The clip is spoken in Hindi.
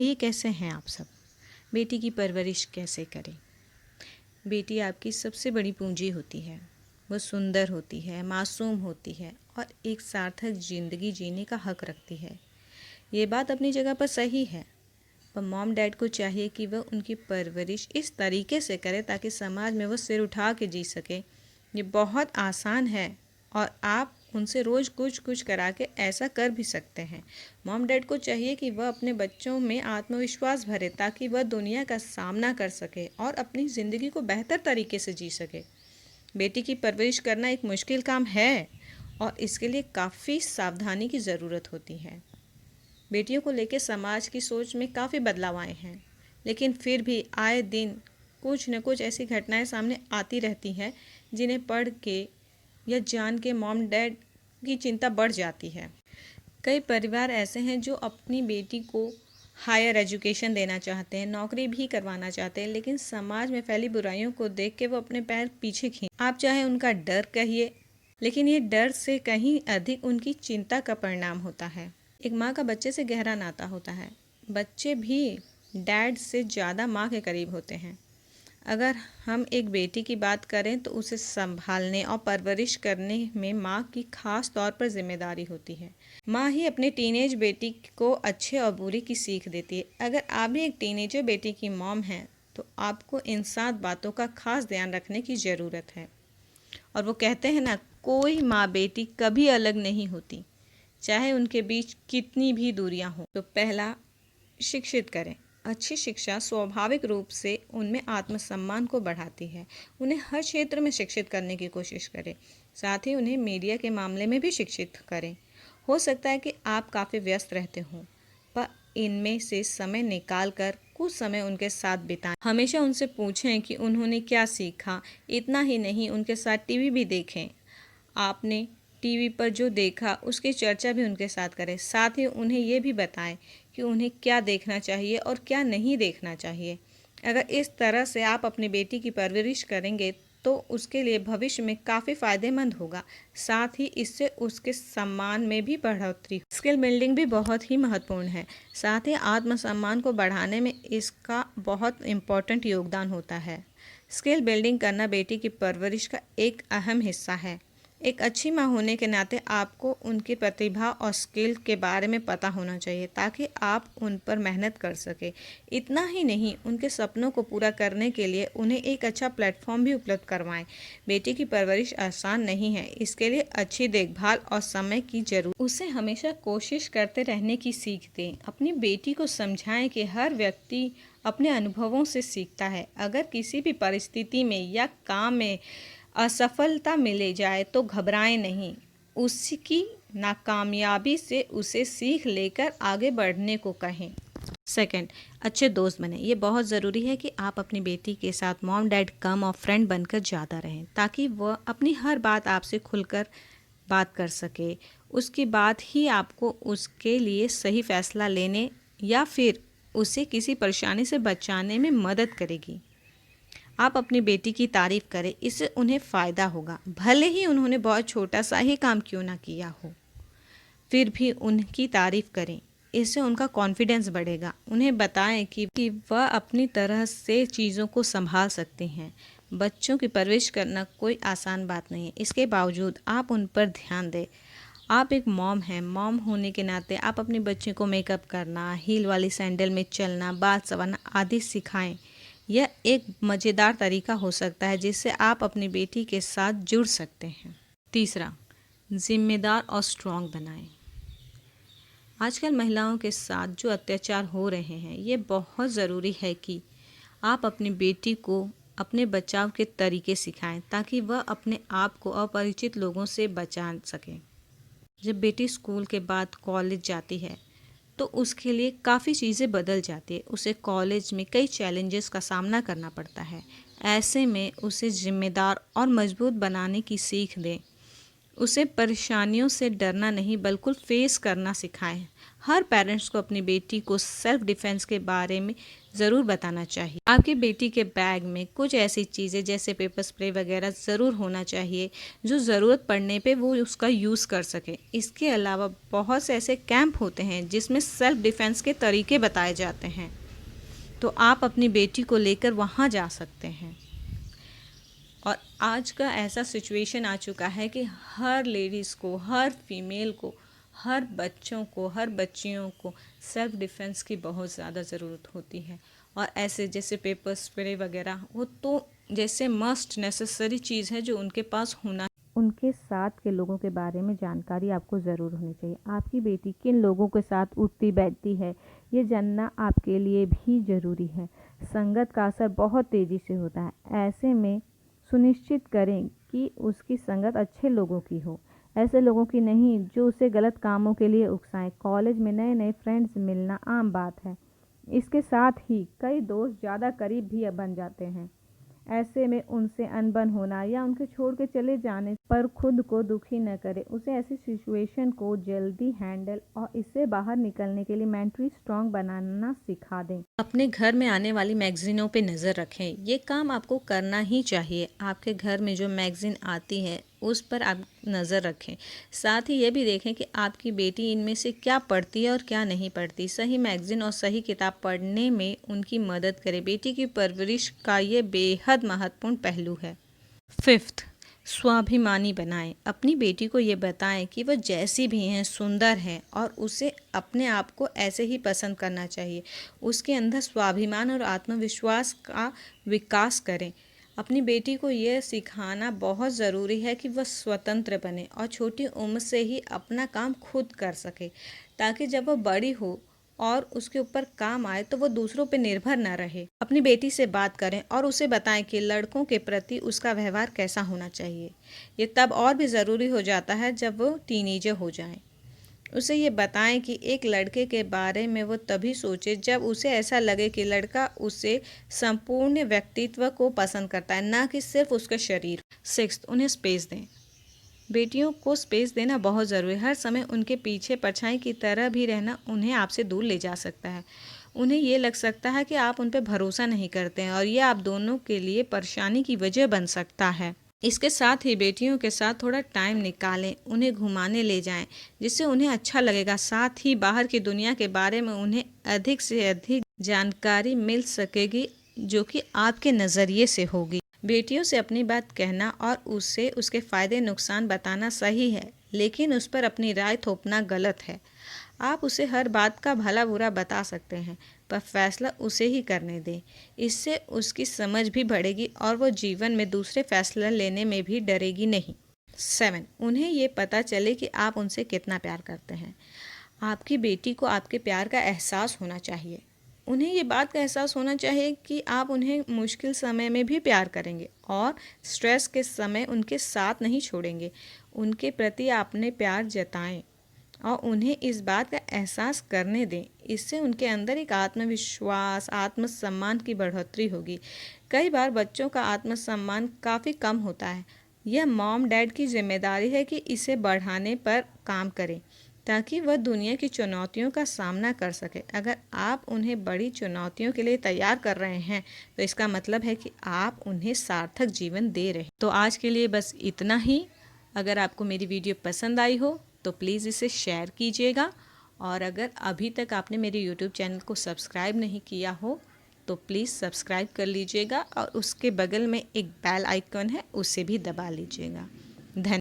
ये कैसे हैं आप सब? बेटी की परवरिश कैसे करें? बेटी आपकी सबसे बड़ी पूंजी होती है। वो सुंदर होती है, मासूम होती है और एक सार्थक ज़िंदगी जीने का हक रखती है। ये बात अपनी जगह पर सही है, पर मॉम डैड को चाहिए कि वह उनकी परवरिश इस तरीके से करे ताकि समाज में वो सिर उठा के जी सके। ये बहुत आसान है और आप उनसे रोज़ कुछ कुछ करा के ऐसा कर भी सकते हैं। मॉम डैड को चाहिए कि वह अपने बच्चों में आत्मविश्वास भरे ताकि वह दुनिया का सामना कर सके और अपनी ज़िंदगी को बेहतर तरीके से जी सके। बेटी की परवरिश करना एक मुश्किल काम है और इसके लिए काफ़ी सावधानी की ज़रूरत होती है। बेटियों को लेकर समाज की सोच में काफ़ी बदलाव आए हैं, लेकिन फिर भी आए दिन कुछ न कुछ ऐसी घटनाएं सामने आती रहती हैं जिन्हें पढ़ के या जान के मॉम डैड की चिंता बढ़ जाती है। कई परिवार ऐसे हैं जो अपनी बेटी को हायर एजुकेशन देना चाहते हैं, नौकरी भी करवाना चाहते हैं, लेकिन समाज में फैली बुराइयों को देख के वो अपने पैर पीछे खींच, आप चाहे उनका डर कहिए, लेकिन ये डर से कहीं अधिक उनकी चिंता का परिणाम होता है। एक माँ का बच्चे से गहरा नाता होता है। बच्चे भी डैड से ज़्यादा माँ के करीब होते हैं। अगर हम एक बेटी की बात करें तो उसे संभालने और परवरिश करने में माँ की खास तौर पर जिम्मेदारी होती है। माँ ही अपने टीनेज बेटी को अच्छे और बुरी की सीख देती है। अगर आप भी एक टीनेजर बेटी की मॉम हैं तो आपको इन 7 बातों का खास ध्यान रखने की ज़रूरत है। और वो कहते हैं ना, कोई माँ बेटी कभी अलग नहीं होती, चाहे उनके बीच कितनी भी दूरियां हो। तो पहला, शिक्षित करें। अच्छी शिक्षा स्वाभाविक रूप से उनमें आत्मसम्मान को बढ़ाती है। उन्हें हर क्षेत्र में शिक्षित करने की कोशिश करें। साथ ही उन्हें मीडिया के मामले में भी शिक्षित करें। हो सकता है कि आप काफ़ी व्यस्त रहते हों, पर इनमें से समय निकाल कर कुछ समय उनके साथ बिताएं। हमेशा उनसे पूछें कि उन्होंने क्या सीखा। इतना ही नहीं, उनके साथ टीवी भी देखें। आपने टीवी पर जो देखा उसकी चर्चा भी उनके साथ करें। साथ ही उन्हें ये भी बताएं कि उन्हें क्या देखना चाहिए और क्या नहीं देखना चाहिए। अगर इस तरह से आप अपनी बेटी की परवरिश करेंगे तो उसके लिए भविष्य में काफ़ी फ़ायदेमंद होगा। साथ ही इससे उसके सम्मान में भी बढ़ोतरी। स्किल बिल्डिंग भी बहुत ही महत्वपूर्ण है। साथ ही आत्मसम्मान को बढ़ाने में इसका बहुत इम्पोर्टेंट योगदान होता है। स्किल बिल्डिंग करना बेटी की परवरिश का एक अहम हिस्सा है। एक अच्छी माँ होने के नाते आपको उनकी प्रतिभा और स्किल के बारे में पता होना चाहिए ताकि आप उन पर मेहनत कर सके। इतना ही नहीं, उनके सपनों को पूरा करने के लिए उन्हें एक अच्छा प्लेटफॉर्म भी उपलब्ध करवाएं। बेटी की परवरिश आसान नहीं है, इसके लिए अच्छी देखभाल और समय की जरूरत। उसे हमेशा कोशिश करते रहने की सीख दें। अपनी बेटी को समझाएं कि हर व्यक्ति अपने अनुभवों से सीखता है। अगर किसी भी परिस्थिति में या काम में असफलता मिले जाए तो घबराएं नहीं, उसकी नाकामयाबी से उसे सीख लेकर आगे बढ़ने को कहें। सेकंड, अच्छे दोस्त बने। ये बहुत ज़रूरी है कि आप अपनी बेटी के साथ मॉम डैड कम और फ्रेंड बनकर ज़्यादा रहें ताकि वह अपनी हर बात आपसे खुलकर बात कर सके। उसकी बात ही आपको उसके लिए सही फैसला लेने या फिर उसे किसी परेशानी से बचाने में मदद करेगी। आप अपनी बेटी की तारीफ़ करें, इससे उन्हें फ़ायदा होगा। भले ही उन्होंने बहुत छोटा सा ही काम क्यों ना किया हो, फिर भी उनकी तारीफ़ करें, इससे उनका कॉन्फिडेंस बढ़ेगा। उन्हें बताएं कि वह अपनी तरह से चीज़ों को संभाल सकते हैं। बच्चों की परवरिश करना कोई आसान बात नहीं है, इसके बावजूद आप उन पर ध्यान दें। आप एक मॉम हैं, मॉम होने के नाते आप अपने बच्चे को मेकअप करना, हील वाली सैंडल में चलना, बाल संवारना आदि सिखाएं। यह एक मज़ेदार तरीका हो सकता है जिससे आप अपनी बेटी के साथ जुड़ सकते हैं। तीसरा, जिम्मेदार और स्ट्रॉन्ग बनाएं। आजकल महिलाओं के साथ जो अत्याचार हो रहे हैं, ये बहुत ज़रूरी है कि आप अपनी बेटी को अपने बचाव के तरीके सिखाएं ताकि वह अपने आप को अपरिचित लोगों से बचा सकें। जब बेटी स्कूल के बाद कॉलेज जाती है तो उसके लिए काफ़ी चीज़ें बदल जाती है। उसे कॉलेज में कई चैलेंजेस का सामना करना पड़ता है। ऐसे में उसे जिम्मेदार और मजबूत बनाने की सीख दें। उसे परेशानियों से डरना नहीं बल्कि फेस करना सिखाएं। हर पेरेंट्स को अपनी बेटी को सेल्फ डिफेंस के बारे में ज़रूर बताना चाहिए। आपकी बेटी के बैग में कुछ ऐसी चीज़ें जैसे पेपर स्प्रे वगैरह ज़रूर होना चाहिए जो ज़रूरत पड़ने पे वो उसका यूज़ कर सके। इसके अलावा बहुत से ऐसे कैंप होते हैं जिसमें सेल्फ डिफेंस के तरीके बताए जाते हैं, तो आप अपनी बेटी को लेकर वहाँ जा सकते हैं। और आज का ऐसा सिचुएशन आ चुका है कि हर लेडीज़ को, हर फीमेल को, हर बच्चों को, हर बच्चियों को सेल्फ डिफेंस की बहुत ज़्यादा ज़रूरत होती है। और ऐसे जैसे पेपर स्प्रे वगैरह वो तो जैसे मस्ट नेसेसरी चीज़ है जो उनके पास होना। उनके साथ के लोगों के बारे में जानकारी आपको ज़रूर होनी चाहिए। आपकी बेटी किन लोगों के साथ उठती बैठती है ये जानना आपके लिए भी ज़रूरी है। संगत का असर बहुत तेज़ी से होता है। ऐसे में सुनिश्चित करें कि उसकी संगत अच्छे लोगों की हो, ऐसे लोगों की नहीं जो उसे गलत कामों के लिए उकसाएं। कॉलेज में नए नए फ्रेंड्स मिलना आम बात है। इसके साथ ही कई दोस्त ज़्यादा करीब भी बन जाते हैं। ऐसे में उनसे अनबन होना या उनके छोड़ के चले जाने पर खुद को दुखी न करें। उसे ऐसी सिचुएशन को जल्दी हैंडल और इससे बाहर निकलने के लिए मेंटली स्ट्रांग बनाना सिखा दें। अपने घर में आने वाली मैगजीनों पे नज़र रखें। ये काम आपको करना ही चाहिए। आपके घर में जो मैगजीन आती है उस पर आप नज़र रखें। साथ ही ये भी देखें कि आपकी बेटी इनमें से क्या पढ़ती है और क्या नहीं पढ़ती। सही मैगजीन और सही किताब पढ़ने में उनकी मदद करें। बेटी की परवरिश का ये बेहद महत्वपूर्ण पहलू है। 5th, स्वाभिमानी बनाएं। अपनी बेटी को ये बताएं कि वह जैसी भी हैं सुंदर हैं और उसे अपने आप को ऐसे ही पसंद करना चाहिए। उसके अंदर स्वाभिमान और आत्मविश्वास का विकास करें। अपनी बेटी को यह सिखाना बहुत ज़रूरी है कि वह स्वतंत्र बने और छोटी उम्र से ही अपना काम खुद कर सके, ताकि जब वह बड़ी हो और उसके ऊपर काम आए तो वो दूसरों पे निर्भर न रहे। अपनी बेटी से बात करें और उसे बताएं कि लड़कों के प्रति उसका व्यवहार कैसा होना चाहिए। ये तब और भी ज़रूरी हो जाता है जब वो टीनेजर हो जाएं। उसे ये बताएं कि एक लड़के के बारे में वो तभी सोचे जब उसे ऐसा लगे कि लड़का उसे संपूर्ण व्यक्तित्व को पसंद करता है, ना कि सिर्फ उसका शरीर। 6th, उन्हें स्पेस दें। बेटियों को स्पेस देना बहुत ज़रूरी है। हर समय उनके पीछे परछाई की तरह भी रहना उन्हें आपसे दूर ले जा सकता है। उन्हें ये लग सकता है कि आप उन पर भरोसा नहीं करते हैं और ये आप दोनों के लिए परेशानी की वजह बन सकता है। इसके साथ ही बेटियों के साथ थोड़ा टाइम निकालें, उन्हें घुमाने ले जाएं, जिससे उन्हें अच्छा लगेगा। साथ ही बाहर की दुनिया के बारे में उन्हें अधिक से अधिक जानकारी मिल सकेगी जो कि आपके नज़रिए से होगी। बेटियों से अपनी बात कहना और उसे उसके फ़ायदे नुकसान बताना सही है, लेकिन उस पर अपनी राय थोपना गलत है। आप उसे हर बात का भला बुरा बता सकते हैं, पर फैसला उसे ही करने दें। इससे उसकी समझ भी बढ़ेगी और वो जीवन में दूसरे फैसला लेने में भी डरेगी नहीं। 7, उन्हें ये पता चले कि आप उनसे कितना प्यार करते हैं। आपकी बेटी को आपके प्यार का एहसास होना चाहिए। उन्हें ये बात का एहसास होना चाहिए कि आप उन्हें मुश्किल समय में भी प्यार करेंगे और स्ट्रेस के समय उनके साथ नहीं छोड़ेंगे। उनके प्रति आपने प्यार जताएं और उन्हें इस बात का एहसास करने दें। इससे उनके अंदर एक आत्मविश्वास, आत्मसम्मान की बढ़ोतरी होगी। कई बार बच्चों का आत्मसम्मान काफ़ी कम होता है। यह मॉम डैड की जिम्मेदारी है कि इसे बढ़ाने पर काम करें ताकि वह दुनिया की चुनौतियों का सामना कर सके। अगर आप उन्हें बड़ी चुनौतियों के लिए तैयार कर रहे हैं तो इसका मतलब है कि आप उन्हें सार्थक जीवन दे रहे हैं। तो आज के लिए बस इतना ही। अगर आपको मेरी वीडियो पसंद आई हो तो प्लीज़ इसे शेयर कीजिएगा, और अगर अभी तक आपने मेरे यूट्यूब चैनल को सब्सक्राइब नहीं किया हो तो प्लीज़ सब्सक्राइब कर लीजिएगा और उसके बगल में एक बेल आइकन है उसे भी दबा लीजिएगा। धन्यवाद।